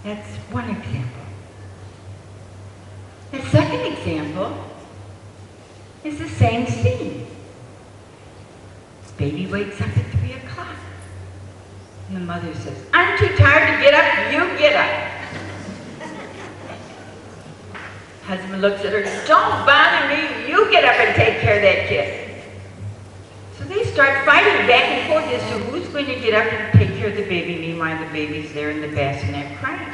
That's one example. The second example is the same scene. Baby wakes up at 3 o'clock. And the mother says, I'm too tired to get up, you get up. Husband looks at her, don't bother me, you get up and take care of that kid. So they start fighting back and forth as to who's going to get up and take care of the baby. Meanwhile, the baby's there in the bassinet crying.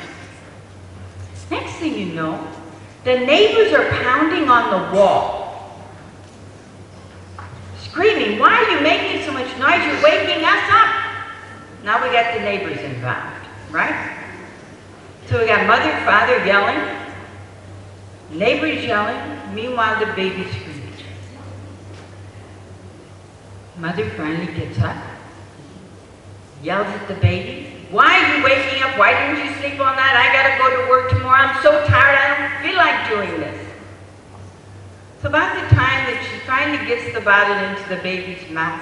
Next thing you know, the neighbors are pounding on the wall, screaming, why are you making so much noise? You're waking us up. Now we got the neighbors involved, right? So we got mother, father yelling, neighbors yelling, meanwhile the baby's screaming. Mother finally gets up, yells at the baby, why are you waking up? Why didn't you sleep all night? I gotta go to work tomorrow. I'm so tired, I don't feel like doing this. So about the time that she finally gets the bottle into the baby's mouth,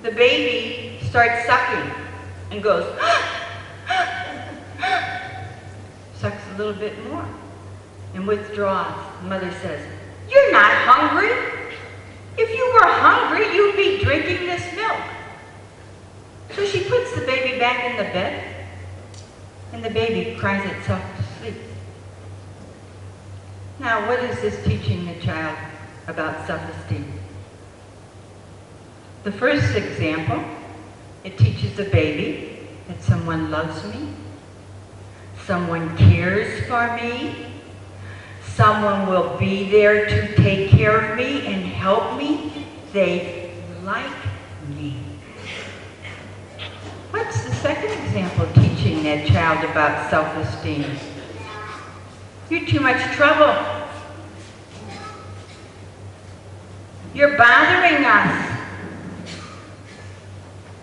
the baby starts sucking and goes, sucks a little bit more and withdraws. Mother says, you're not hungry. If you were hungry, you'd be drinking this milk. So she puts the baby back in the bed, and the baby cries itself to sleep. Now, what is this teaching the child about self-esteem? The first example, it teaches the baby that someone loves me, someone cares for me, someone will be there to take care of me and help me. They like me. What's the second example teaching that child about self-esteem? You're too much trouble. You're bothering us.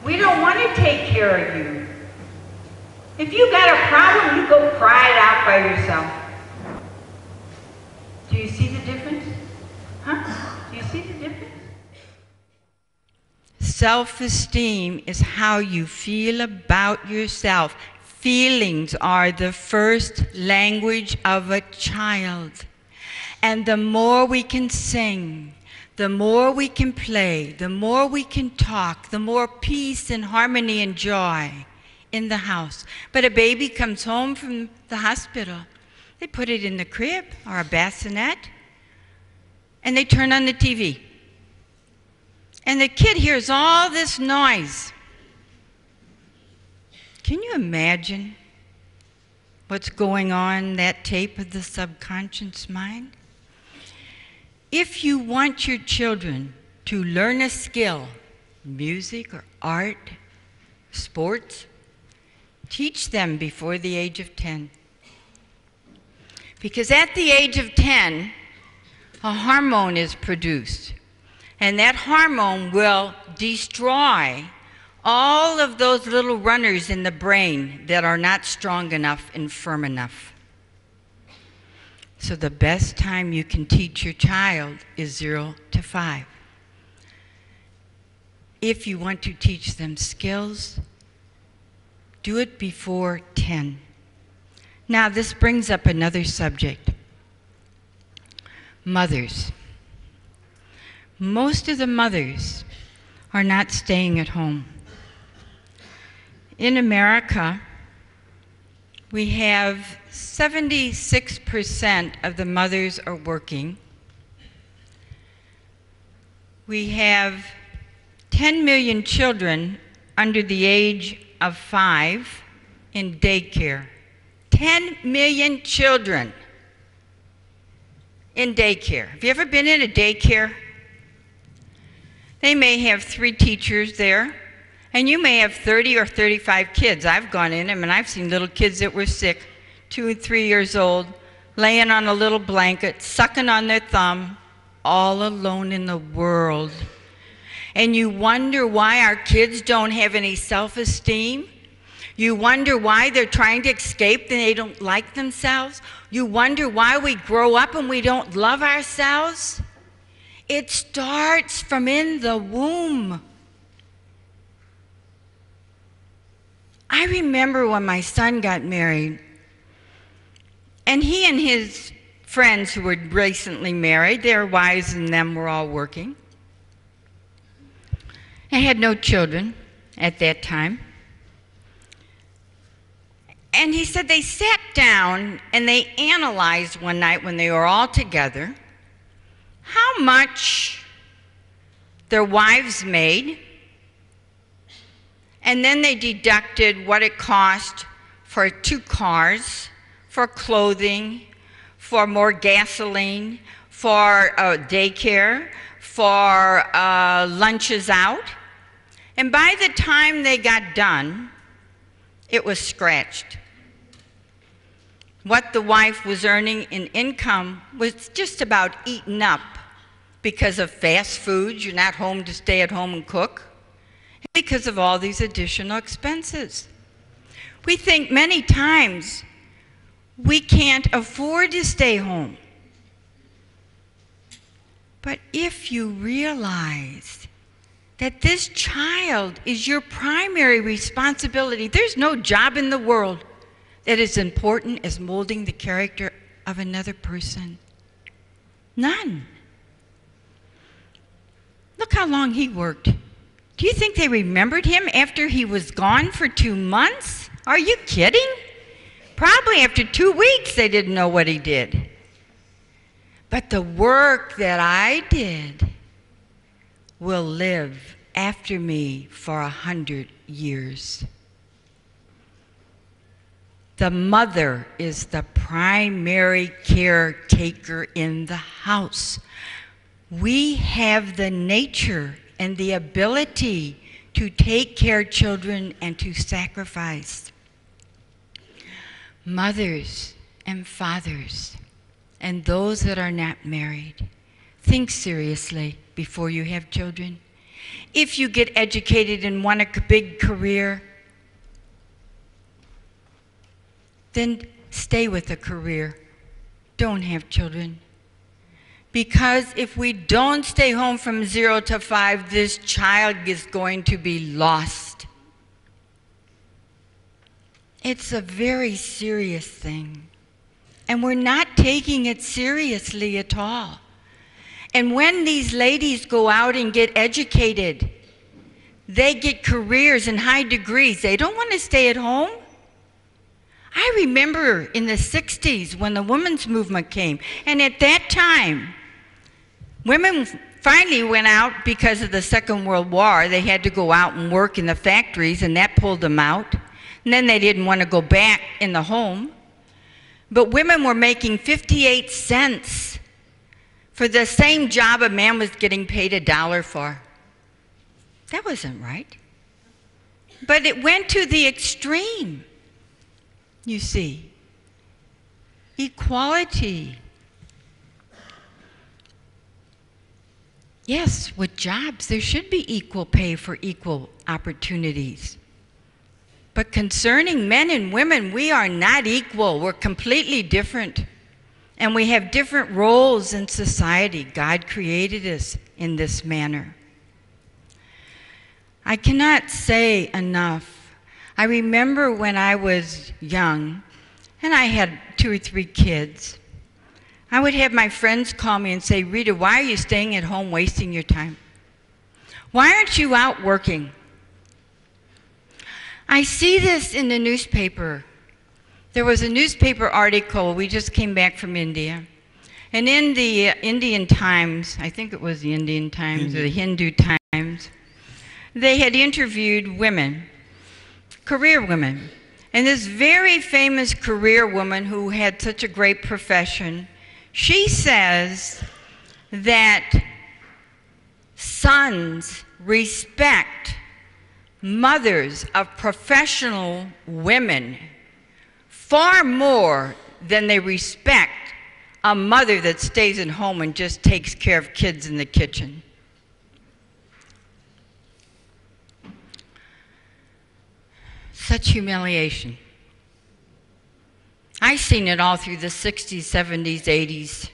We don't want to take care of you. If you got a problem, you go cry it out by yourself. Do you see the difference? Huh? Do you see the difference? Self-esteem is how you feel about yourself. Feelings are the first language of a child. And the more we can sing, the more we can play, the more we can talk, the more peace and harmony and joy in the house. But a baby comes home from the hospital. They put it in the crib or a bassinet, and they turn on the TV. And the kid hears all this noise. Can you imagine what's going on in that tape of the subconscious mind? If you want your children to learn a skill, music or art, sports, teach them before the age of 10. Because at the age of 10, a hormone is produced. And that hormone will destroy all of those little runners in the brain that are not strong enough and firm enough. So the best time you can teach your child is 0 to 5. If you want to teach them skills, do it before 10. Now this brings up another subject. Mothers. Most of the mothers are not staying at home. In America, we have 76% of the mothers are working. We have 10 million children under the age of 5 in daycare. 10 million children in daycare. Have you ever been in a daycare? They may have 3 teachers there, and you may have 30 or 35 kids. I've gone in them, and I've seen little kids that were sick, 2 and 3 years old, laying on a little blanket, sucking on their thumb, all alone in the world. And you wonder why our kids don't have any self-esteem. You wonder why they're trying to escape and they don't like themselves. You wonder why we grow up and we don't love ourselves. It starts from in the womb. I remember when my son got married, and he and his friends who were recently married, their wives and them were all working. I had no children at that time. And he said they sat down and they analyzed one night when they were all together how much their wives made, and then they deducted what it cost for 2 cars, for clothing, for more gasoline, for daycare, for lunches out. And by the time they got done, it was scratched. What the wife was earning in income was just about eaten up because of fast foods. You're not home to stay at home and cook. And because of all these additional expenses. We think many times we can't afford to stay home. But if you realize that this child is your primary responsibility, there's no job in the world that is important as molding the character of another person. None. Look how long he worked. Do you think they remembered him after he was gone for 2 months? Are you kidding? Probably after 2 weeks they didn't know what he did. But the work that I did will live after me for 100 years. The mother is the primary caretaker in the house. We have the nature and the ability to take care of children and to sacrifice. Mothers and fathers and those that are not married, think seriously before you have children. If you get educated and want a big career, then stay with a career. Don't have children. Because if we don't stay home from 0 to 5, this child is going to be lost. It's a very serious thing. And we're not taking it seriously at all. And when these ladies go out and get educated, they get careers and high degrees. They don't want to stay at home. I remember in the 60s when the women's movement came, and at that time, women finally went out because of the Second World War. They had to go out and work in the factories, and that pulled them out. And then they didn't want to go back in the home. But women were making 58 cents for the same job a man was getting paid $1 for. That wasn't right. But it went to the extreme. You see, equality. Yes, with jobs, there should be equal pay for equal opportunities. But concerning men and women, we are not equal. We're completely different. And we have different roles in society. God created us in this manner. I cannot say enough. I remember when I was young, and I had 2 or 3 kids, I would have my friends call me and say, Rita, why are you staying at home wasting your time? Why aren't you out working? I see this in the newspaper. There was a newspaper article, we just came back from India, and in the Indian Times, I think it was the Indian Times or the Hindu Times, they had interviewed women, career women. And this very famous career woman who had such a great profession, she says that sons respect mothers of professional women far more than they respect a mother that stays at home and just takes care of kids in the kitchen. Such humiliation. I've seen it all through the 60s, 70s, 80s,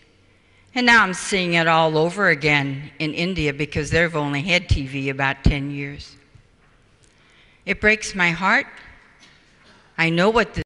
and now I'm seeing it all over again in India because they've only had TV about 10 years. It breaks my heart, I know what